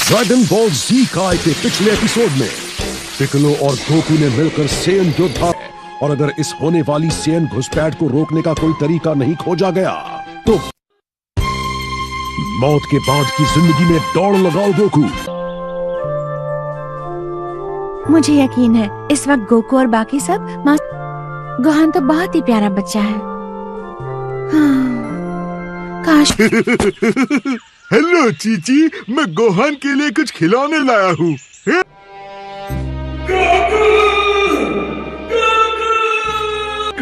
Dragon ball जी काय के पिछले एपिसोड में पिक्कोलो और गोकू ने मिलकर सेन योद्धा, और अगर इस होने वाली सेन घुसपैठ को रोकने का कोई तरीका नहीं खोजा गया तो मौत के बाद की जिंदगी में दौड़ लगाओ गोकू। मुझे यकीन है इस वक्त गोकू और बाकी सब गोहान तो बहुत ही प्यारा बच्चा है। हाँ, काश। हेलो चीची, मैं गोहान के लिए कुछ खिलौने लाया हूँ।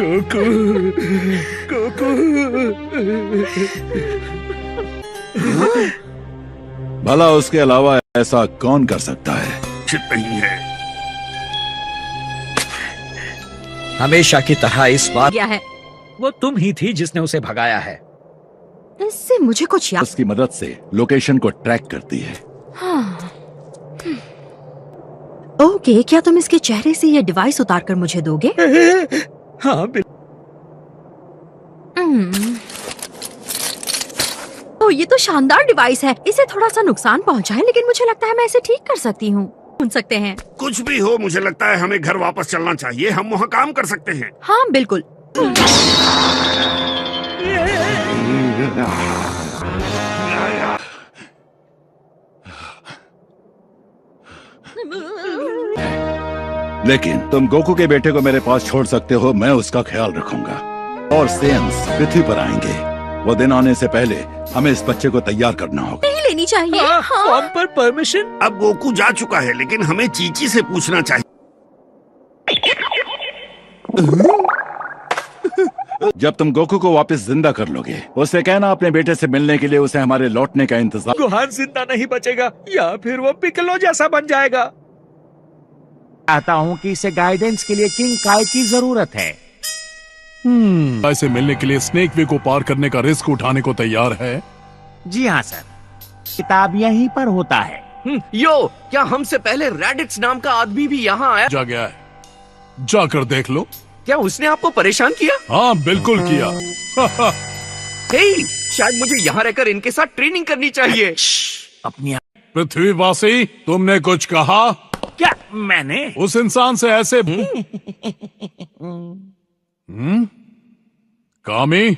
Goku, Goku. भला उसके अलावा ऐसा कौन कर सकता है? नहीं है। हमेशा की तरह इस बार क्या है? वो तुम ही थी जिसने उसे भगाया है। इससे मुझे कुछ याद। उसकी मदद से लोकेशन को ट्रैक करती है। हाँ। ओके, क्या तुम इसके चेहरे से ये डिवाइस उतार कर मुझे दोगे? हाँ तो ये तो शानदार डिवाइस है। इसे थोड़ा सा नुकसान पहुंचा है, लेकिन मुझे लगता है मैं इसे ठीक कर सकती हूँ। सुन सकते हैं। कुछ भी हो, मुझे लगता है हमें घर वापस चलना चाहिए। हम वहाँ काम कर सकते हैं। हाँ बिल्कुल। लेकिन तुम गोकू के बेटे को मेरे पास छोड़ सकते हो, मैं उसका ख्याल रखूंगा। और सेन्स पृथ्वी पर आएंगे। वो दिन आने से पहले हमें इस बच्चे को तैयार करना होगा। नहीं लेनी चाहिए। हाँ। फॉर्म पर परमिशन। अब गोकू जा चुका है, लेकिन हमें चीची से पूछना चाहिए। जब तुम गोकू को वापस जिंदा कर लोगे, उसे कहना अपने बेटे से मिलने के लिए उसे हमारे लौटने का इंतजार। गोहान जिंदा नहीं बचेगा, या फिर वो पिक्कोलो जैसा बन जाएगा। आता हूँ कि इसे गाइडेंस के लिए किंग काय की जरूरत है। ऐसे मिलने के लिए स्नेक वे को पार करने का रिस्क उठाने को तैयार है? जी हाँ सर, किताब यहीं पर होता है। यो, क्या हमसे पहले रेडिट्स नाम का आदमी भी यहाँ आया? जा गया है, जाकर देख लो। क्या उसने आपको परेशान किया? हाँ बिल्कुल किया। हे, शायद मुझे यहाँ रहकर इनके साथ ट्रेनिंग करनी चाहिए। अपनी पृथ्वीवासी, तुमने कुछ कहा? क्या मैंने? उस इंसान से ऐसे कामी,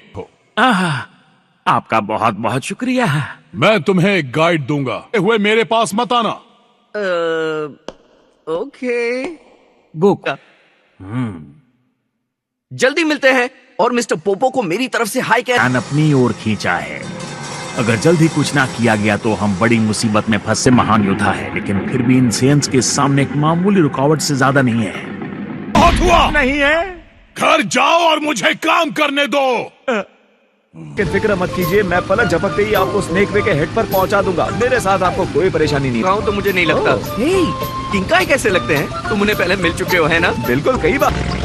आपका बहुत बहुत शुक्रिया। मैं तुम्हें एक गाइड दूंगा। हुए मेरे पास मत आना। ओके। गोकू, जल्दी मिलते हैं। और मिस्टर पोपो को मेरी तरफ से हाय कह। ध्यान अपनी ओर खींचा है। अगर जल्दी कुछ ना किया गया तो हम बड़ी मुसीबत में फंसे महान योद्धा है, लेकिन फिर भी इन सेंस के सामने एक मामूली रुकावट से ज्यादा नहीं है। बहुत हुआ। नहीं है। घर जाओ और मुझे काम करने दो। फिक्र मत कीजिए, मैं पलक झपकते ही आपको स्नेक वे के हेड पर पहुंचा दूंगा। मेरे साथ आपको कोई परेशानी नहीं। तो मुझे नहीं लगता। हे, किंग काय कैसे लगते हैं? तुम उन्हें पहले मिल चुके हो, है ना? बिल्कुल, कई बार।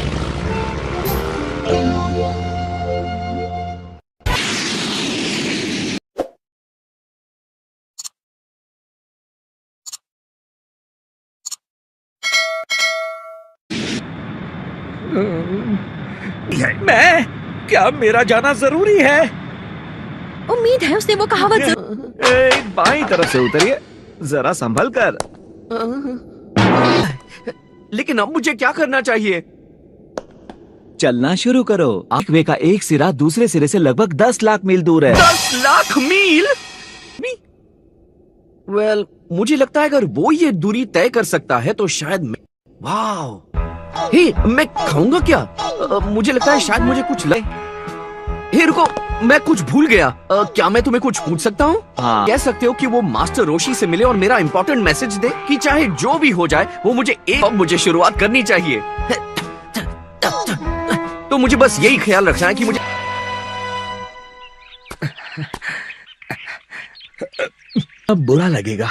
मैं क्या, मेरा जाना जरूरी है? उम्मीद है उसने वो कहावत बाईं तरफ से उतरिए, जरा संभल कर। लेकिन अब मुझे क्या करना चाहिए? चलना शुरू करो। वे का एक सिरा दूसरे सिरे से लगभग 10 लाख मील दूर है। 10 लाख मील? वेल, मुझे लगता है अगर वो ये दूरी तय कर सकता है तो शायद मैं। वाह, हे, मैं खाऊंगा क्या? मुझे लगता है शायद मुझे कुछ लगे। हे रुको, मैं कुछ भूल गया। क्या मैं तुम्हें कुछ पूछ सकता हूँ? हाँ। कह सकते हो कि वो मास्टर रोशी से मिले और मेरा इंपॉर्टेंट मैसेज दे कि चाहे जो भी हो जाए वो मुझे शुरुआत करनी चाहिए। तो मुझे बस यही ख्याल रखना है कि मुझे। अब बुरा लगेगा,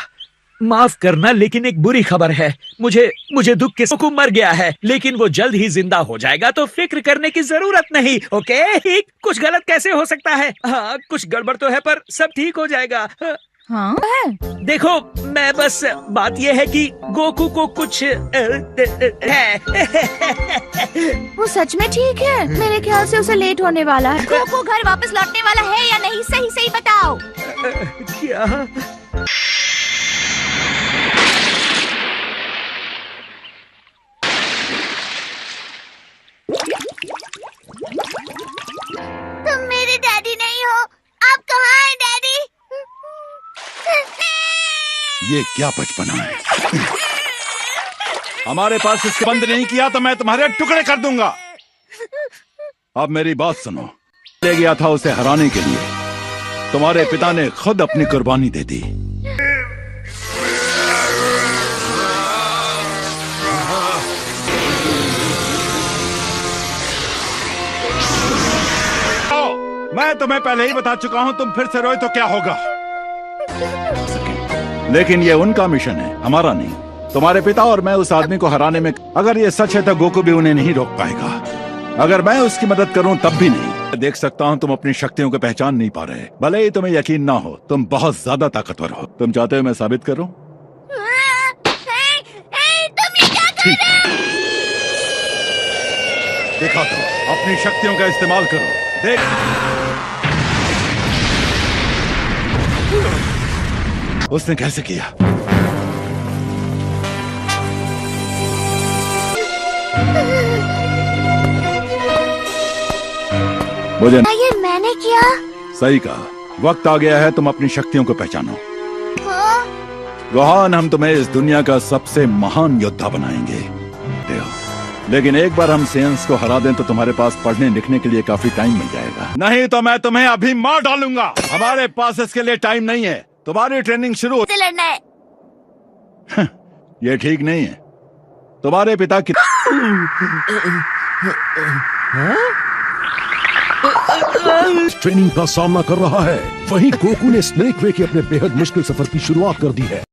माफ करना, लेकिन एक बुरी खबर है। मुझे दुख के गोकू मर गया है, लेकिन वो जल्द ही जिंदा हो जाएगा, तो फिक्र करने की जरूरत नहीं। ओके, कुछ गलत कैसे हो सकता है? हाँ, कुछ गड़बड़ तो है, पर सब ठीक हो जाएगा। हाँ देखो, मैं बस बात यह है कि गोकू को कुछ है। वो सच में ठीक है? मेरे ख्याल से उसे लेट होने वाला है। गोकू घर वापस लौटने वाला है या नहीं? सही सही बताओ। क्या? ये क्या बचपना है। हमारे पास इसके बंद नहीं किया तो मैं तुम्हारे टुकड़े कर दूंगा। अब मेरी बात सुनो। ले गया था उसे हराने के लिए, तुम्हारे पिता ने खुद अपनी कुर्बानी दे दी। मैं तुम्हें पहले ही बता चुका हूं, तुम फिर से रोए तो क्या होगा। लेकिन ये उनका मिशन है, हमारा नहीं। तुम्हारे पिता और मैं उस आदमी को हराने में, अगर ये सच है तो गोकू भी उन्हें नहीं रोक पाएगा। अगर मैं उसकी मदद करूं तब भी नहीं। देख सकता हूं तुम अपनी शक्तियों को पहचान नहीं पा रहे। भले ही तुम्हें यकीन ना हो, तुम बहुत ज्यादा ताकतवर हो। तुम चाहते हो मैं साबित करूं? ठीक है। देखा तो, अपनी शक्तियों का इस्तेमाल करो। देख, उसने कैसे किया। मुझे ये मैंने किया। सही कहा। वक्त आ गया है तुम अपनी शक्तियों को पहचानो। हाँ? गोहान, हम तुम्हें इस दुनिया का सबसे महान योद्धा बनाएंगे। लेकिन एक बार हम सेंस को हरा दें तो तुम्हारे पास पढ़ने लिखने के लिए काफी टाइम मिल जाएगा। नहीं तो मैं तुम्हें अभी मार डालूंगा। हमारे पास इसके लिए टाइम नहीं है। तुम्हारी ट्रेनिंग शुरू से लड़ना है। ये ठीक नहीं है। तुम्हारे पिता की ट्रेनिंग का सामना कर रहा है। वहीं गोकू ने स्नेक वे के अपने बेहद मुश्किल सफर की शुरुआत कर दी है।